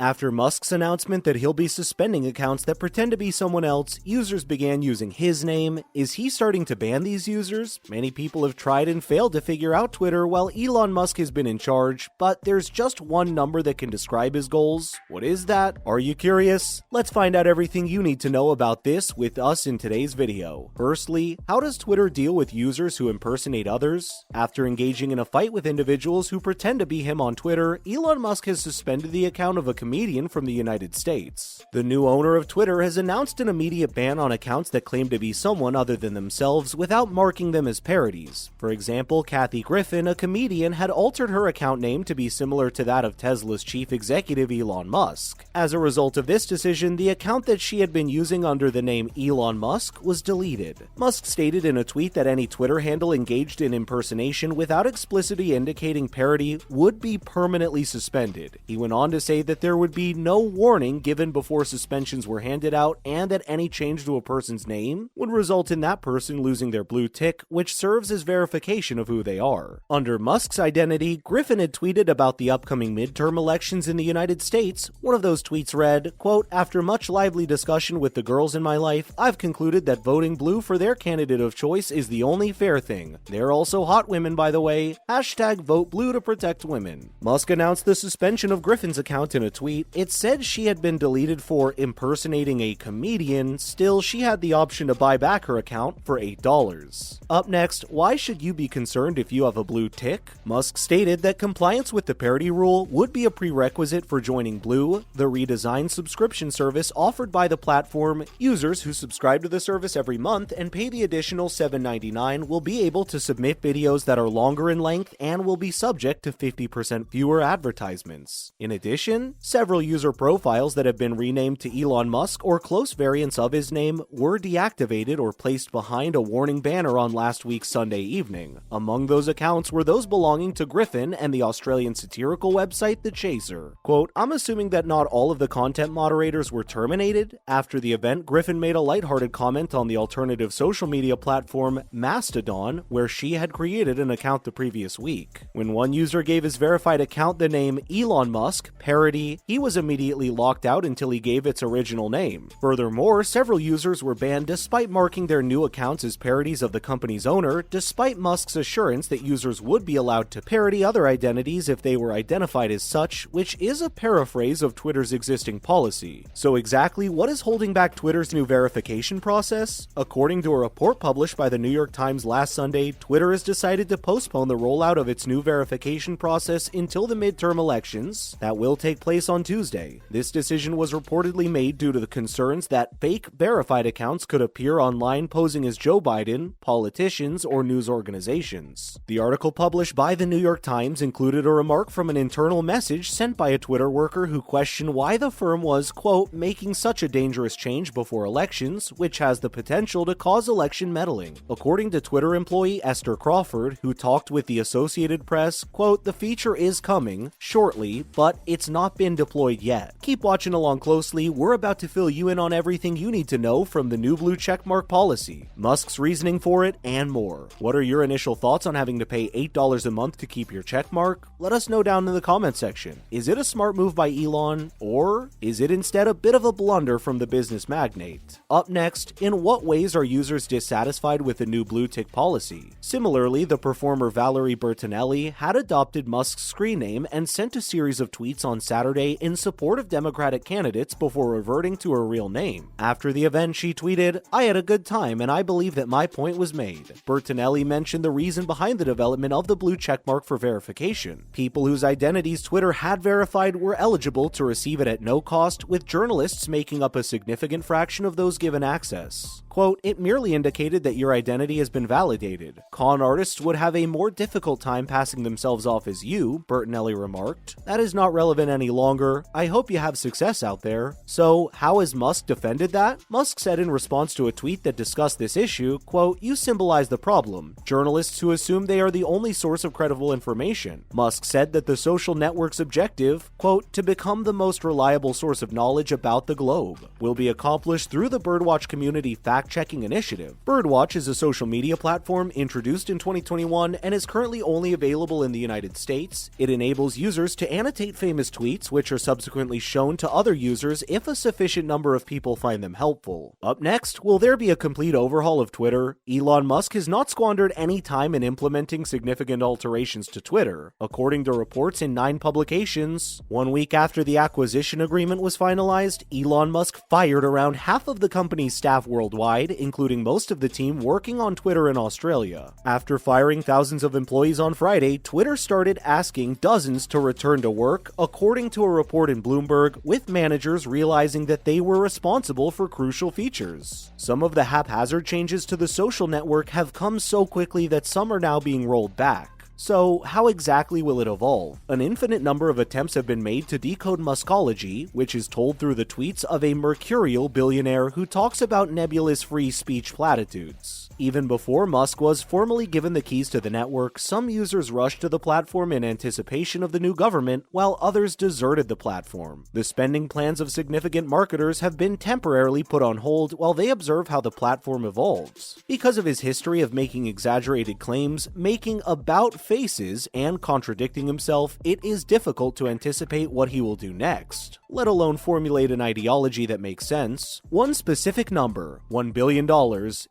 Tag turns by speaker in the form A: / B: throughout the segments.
A: After Musk's announcement that he'll be suspending accounts that pretend to be someone else, users began using his name. Is he starting to ban these users? Many people have tried and failed to figure out Twitter while Elon Musk has been in charge, but there's just one number that can describe his goals. What is that? Are you curious? Let's find out everything you need to know about this with us in today's video. Firstly, how does Twitter deal with users who impersonate others? After engaging in a fight with individuals who pretend to be him on Twitter, Elon Musk has suspended the account of a comedian from the United States. The new owner of Twitter has announced an immediate ban on accounts that claim to be someone other than themselves without marking them as parodies. For example, Kathy Griffin, a comedian, had altered her account name to be similar to that of Tesla's chief executive Elon Musk. As a result of this decision, the account that she had been using under the name Elon Musk was deleted. Musk stated in a tweet that any Twitter handle engaged in impersonation without explicitly indicating parody would be permanently suspended. He went on to say that there would be no warning given before suspensions were handed out, and that any change to a person's name would result in that person losing their blue tick, which serves as verification of who they are. Under Musk's identity, Griffin had tweeted about the upcoming midterm elections in the United States. One of those tweets read, quote, "After much lively discussion with the girls in my life, I've concluded that voting blue for their candidate of choice is the only fair thing. They're also hot women, by the way. Hashtag vote blue to protect women." Musk announced the suspension of Griffin's account in a tweet. It said she had been deleted for impersonating a comedian. Still, she had the option to buy back her account for $8. Up next, why should you be concerned if you have a blue tick? Musk stated that compliance with the parody rule would be a prerequisite for joining Blue, the redesigned subscription service offered by the platform. Users who subscribe to the service every month and pay the additional $7.99 will be able to submit videos that are longer in length and will be subject to 50% fewer advertisements. In addition, several user profiles that have been renamed to Elon Musk or close variants of his name were deactivated or placed behind a warning banner on last week's Sunday evening. Among those accounts were those belonging to Griffin and the Australian satirical website The Chaser. Quote, "I'm assuming that not all of the content moderators were terminated." After the event, Griffin made a lighthearted comment on the alternative social media platform Mastodon, where she had created an account the previous week. When one user gave his verified account the name Elon Musk parody, he was immediately locked out until he gave its original name. Furthermore, several users were banned despite marking their new accounts as parodies of the company's owner, despite Musk's assurance that users would be allowed to parody other identities if they were identified as such, which is a paraphrase of Twitter's existing policy. So exactly what is holding back Twitter's new verification process? According to a report published by the New York Times last Sunday, Twitter has decided to postpone the rollout of its new verification process until the midterm elections that will take place on Tuesday. This decision was reportedly made due to the concerns that fake verified accounts could appear online posing as Joe Biden, politicians, or news organizations. The article published by the New York Times included a remark from an internal message sent by a Twitter worker who questioned why the firm was, quote, "making such a dangerous change before elections, which has the potential to cause election meddling." According to Twitter employee Esther Crawford, who talked with the Associated Press, quote, "The feature is coming shortly, but it's not been deployed yet. Keep watching along closely. We're about to fill you in on everything you need to know from the new blue checkmark policy, Musk's reasoning for it, and more." What are your initial thoughts on having to pay $8 a month to keep your checkmark? Let us know down in the comment section. Is it a smart move by Elon, or is it instead a bit of a blunder from the business magnate? Up next, in what ways are users dissatisfied with the new blue tick policy? Similarly, the performer Valerie Bertinelli had adopted Musk's screen name and sent a series of tweets on Saturday in support of Democratic candidates before reverting to her real name. After the event, she tweeted, "I had a good time and I believe that my point was made." Bertinelli mentioned the reason behind the development of the blue checkmark for verification. People whose identities Twitter had verified were eligible to receive it at no cost, with journalists making up a significant fraction of those given access. Quote, "It merely indicated that your identity has been validated. Con artists would have a more difficult time passing themselves off as you," Bertinelli remarked. "That is not relevant any longer. I hope you have success out there." So, how has Musk defended that? Musk said in response to a tweet that discussed this issue, quote, "You symbolize the problem. Journalists who assume they are the only source of credible information." Musk said that the social network's objective, quote, "to become the most reliable source of knowledge about the globe," will be accomplished through the Birdwatch community fact-checking initiative. Birdwatch is a social media platform introduced in 2021 and is currently only available in the United States. It enables users to annotate famous tweets, which which are subsequently shown to other users if a sufficient number of people find them helpful. Up next, will there be a complete overhaul of Twitter? Elon Musk has not squandered any time in implementing significant alterations to Twitter, according to reports in 9 publications. 1 week after the acquisition agreement was finalized, Elon Musk fired around half of the company's staff worldwide, including most of the team working on Twitter in Australia. After firing thousands of employees on Friday, Twitter started asking dozens to return to work, according to a report in Bloomberg, with managers realizing that they were responsible for crucial features. Some of the haphazard changes to the social network have come so quickly that some are now being rolled back. So, how exactly will it evolve? An infinite number of attempts have been made to decode Muskology, which is told through the tweets of a mercurial billionaire who talks about nebulous free speech platitudes. Even before Musk was formally given the keys to the network, some users rushed to the platform in anticipation of the new government, while others deserted the platform. The spending plans of significant marketers have been temporarily put on hold while they observe how the platform evolves. Because of his history of making exaggerated claims, making about faces, and contradicting himself, it is difficult to anticipate what he will do next, let alone formulate an ideology that makes sense. One specific number, $1 billion,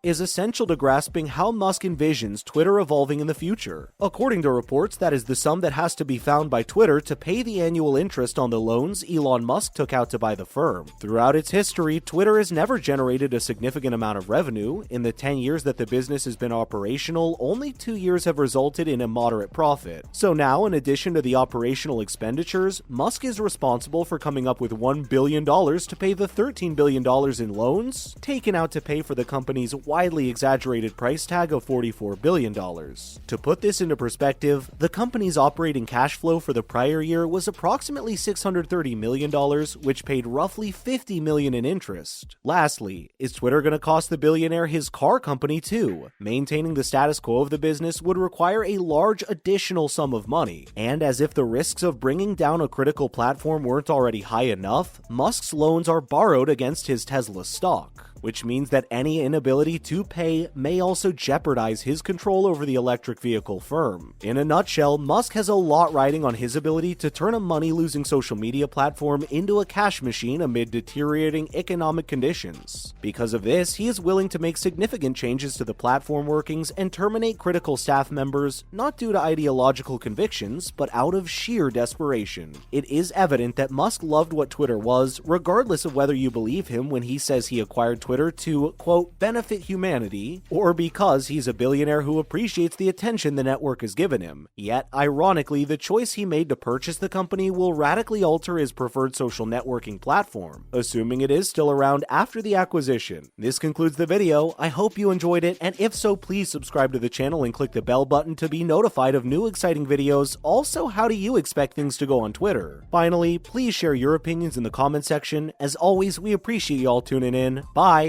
A: is essential to grasping how Musk envisions Twitter evolving in the future. According to reports, that is the sum that has to be found by Twitter to pay the annual interest on the loans Elon Musk took out to buy the firm. Throughout its history, Twitter has never generated a significant amount of revenue. In the 10 years that the business has been operational, only 2 years have resulted in a moderate profit. So now, in addition to the operational expenditures, Musk is responsible for coming up with $1 billion to pay the $13 billion in loans taken out to pay for the company's widely exaggerated price tag of $44 billion. To put this into perspective, the company's operating cash flow for the prior year was approximately $630 million, which paid roughly $50 million in interest. Lastly, is Twitter going to cost the billionaire his car company too? Maintaining the status quo of the business would require a large additional sum of money, and as if the risks of bringing down a critical platform weren't already high enough, Musk's loans are borrowed against his Tesla stock, which means that any inability to pay may also jeopardize his control over the electric vehicle firm. In a nutshell, Musk has a lot riding on his ability to turn a money-losing social media platform into a cash machine amid deteriorating economic conditions. Because of this, he is willing to make significant changes to the platform workings and terminate critical staff members, not due to ideological convictions, but out of sheer desperation. It is evident that Musk loved what Twitter was, regardless of whether you believe him when he says he acquired Twitter to, quote, benefit humanity, or because he's a billionaire who appreciates the attention the network has given him. Yet, ironically, the choice he made to purchase the company will radically alter his preferred social networking platform, assuming it is still around after the acquisition. This concludes the video. I hope you enjoyed it, and if so, please subscribe to the channel and click the bell button to be notified of new exciting videos. Also, how do you expect things to go on Twitter? Finally, please share your opinions in the comment section. As always, we appreciate y'all tuning in. Bye!